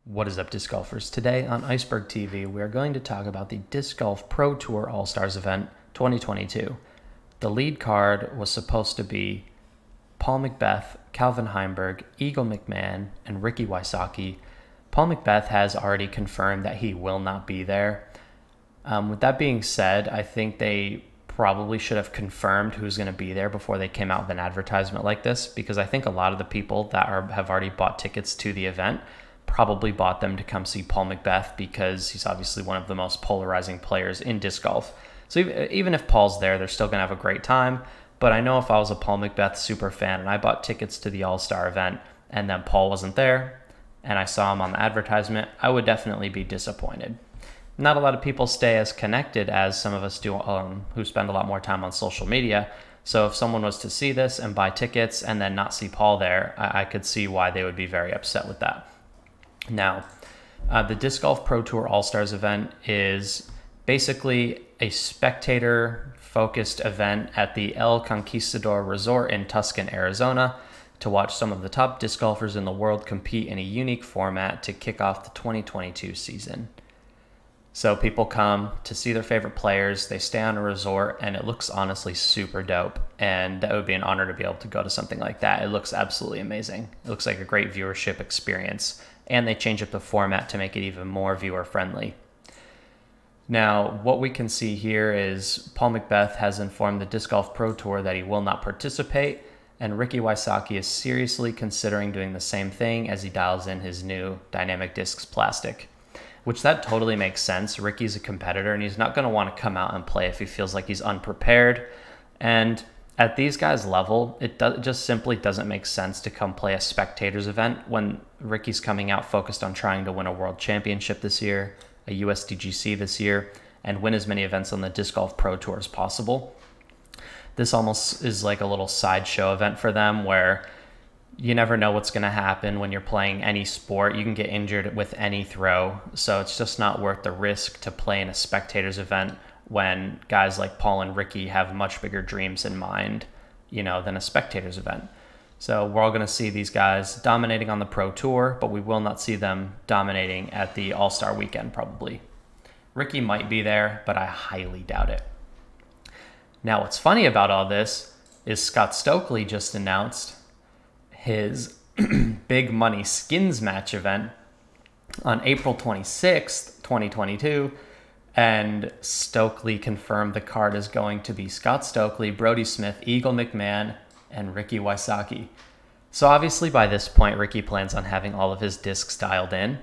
What is up, disc golfers? Today on Iceberg TV, we are going to talk about the Disc Golf Pro Tour All-Stars event 2022. The lead card was supposed to be Paul McBeth, Calvin Heimburg, Eagle McMahon, and Ricky Wysocki. Paul McBeth has already confirmed that he will not be there. With that being said, I think they probably should have confirmed who's going to be there before they came out with an advertisement like this, because I think a lot of the people that have already bought tickets to the event probably bought them to come see Paul McBeth because he's obviously one of the most polarizing players in disc golf. So even if Paul's there, they're still going to have a great time. But I know if I was a Paul McBeth super fan and I bought tickets to the All-Star event and then Paul wasn't there and I saw him on the advertisement, I would definitely be disappointed. Not a lot of people stay as connected as some of us do who spend a lot more time on social media. So if someone was to see this and buy tickets and then not see Paul there, I could see why they would be very upset with that. Now, the Disc Golf Pro Tour All-Stars event is basically a spectator-focused event at the El Conquistador Resort in Tucson, Arizona, to watch some of the top disc golfers in the world compete in a unique format to kick off the 2022 season. So people come to see their favorite players, they stay on a resort, and it looks honestly super dope. And that would be an honor to be able to go to something like that. It looks absolutely amazing. It looks like a great viewership experience. And they change up the format to make it even more viewer friendly. Now, what we can see here is Paul McBeth has informed the Disc Golf Pro Tour that he will not participate, and Ricky Wysocki is seriously considering doing the same thing as he dials in his new Dynamic Discs plastic. Which that totally makes sense. Ricky's a competitor and he's not going to want to come out and play if he feels like he's unprepared. And at these guys' level, it just simply doesn't make sense to come play a spectators event when Ricky's coming out focused on trying to win a world championship this year, a USDGC this year, and win as many events on the Disc Golf Pro Tour as possible. This almost is like a little sideshow event for them where you never know what's going to happen when you're playing any sport. You can get injured with any throw. So it's just not worth the risk to play in a spectators event when guys like Paul and Ricky have much bigger dreams in mind, than a spectators event. So we're all going to see these guys dominating on the Pro Tour, but we will not see them dominating at the All-Star weekend probably. Ricky might be there, but I highly doubt it. Now, what's funny about all this is Scott Stokely just announced his big money skins match event on April 26th, 2022. And Stokely confirmed the card is going to be Scott Stokely, Brodie Smith, Eagle McMahon, and Ricky Wysocki. So obviously by this point, Ricky plans on having all of his discs dialed in,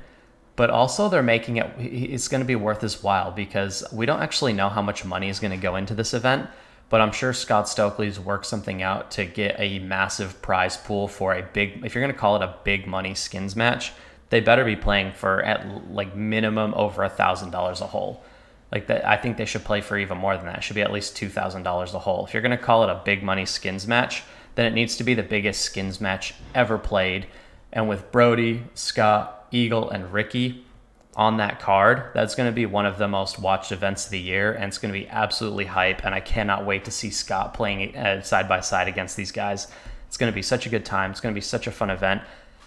but also they're making it's going to be worth his while because we don't actually know how much money is going to go into this event. But I'm sure Scott Stokely's worked something out to get a massive prize pool for if you're going to call it a big money skins match, they better be playing for at like minimum over $1,000 a hole. Like that, I think they should play for even more than that. It should be at least $2,000 a hole. If you're going to call it a big money skins match, then it needs to be the biggest skins match ever played. And with Brodie, Scott, Eagle, and Ricky on that card, that's going to be one of the most watched events of the year, and it's going to be absolutely hype, and I cannot wait to see Scott playing side by side against these guys. It's going to be such a good time. It's going to be such a fun event,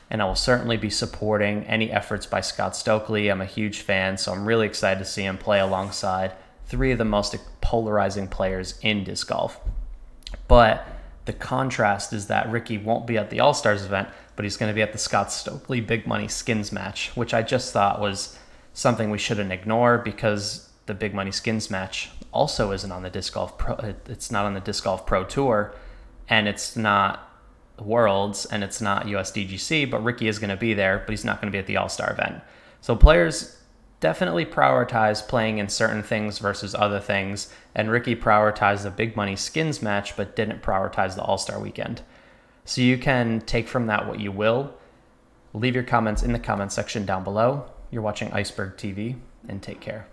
and I will certainly be supporting any efforts by Scott Stokely. I'm a huge fan, so I'm really excited to see him play alongside three of the most polarizing players in disc golf. But the contrast is that Ricky won't be at the All-Stars event, but he's going to be at the Scott Stokely Big Money Skins match, which I just thought was something we shouldn't ignore because the Big Money Skins match also isn't on the Disc Golf Pro. It's not on the Disc Golf Pro Tour, and it's not Worlds, and it's not USDGC, but Ricky is going to be there, but he's not going to be at the All-Star event. So players definitely prioritize playing in certain things versus other things, and Ricky prioritized the Big Money Skins match, but didn't prioritize the All-Star weekend. So you can take from that what you will. Leave your comments in the comment section down below. You're watching Iceberg TV, and take care.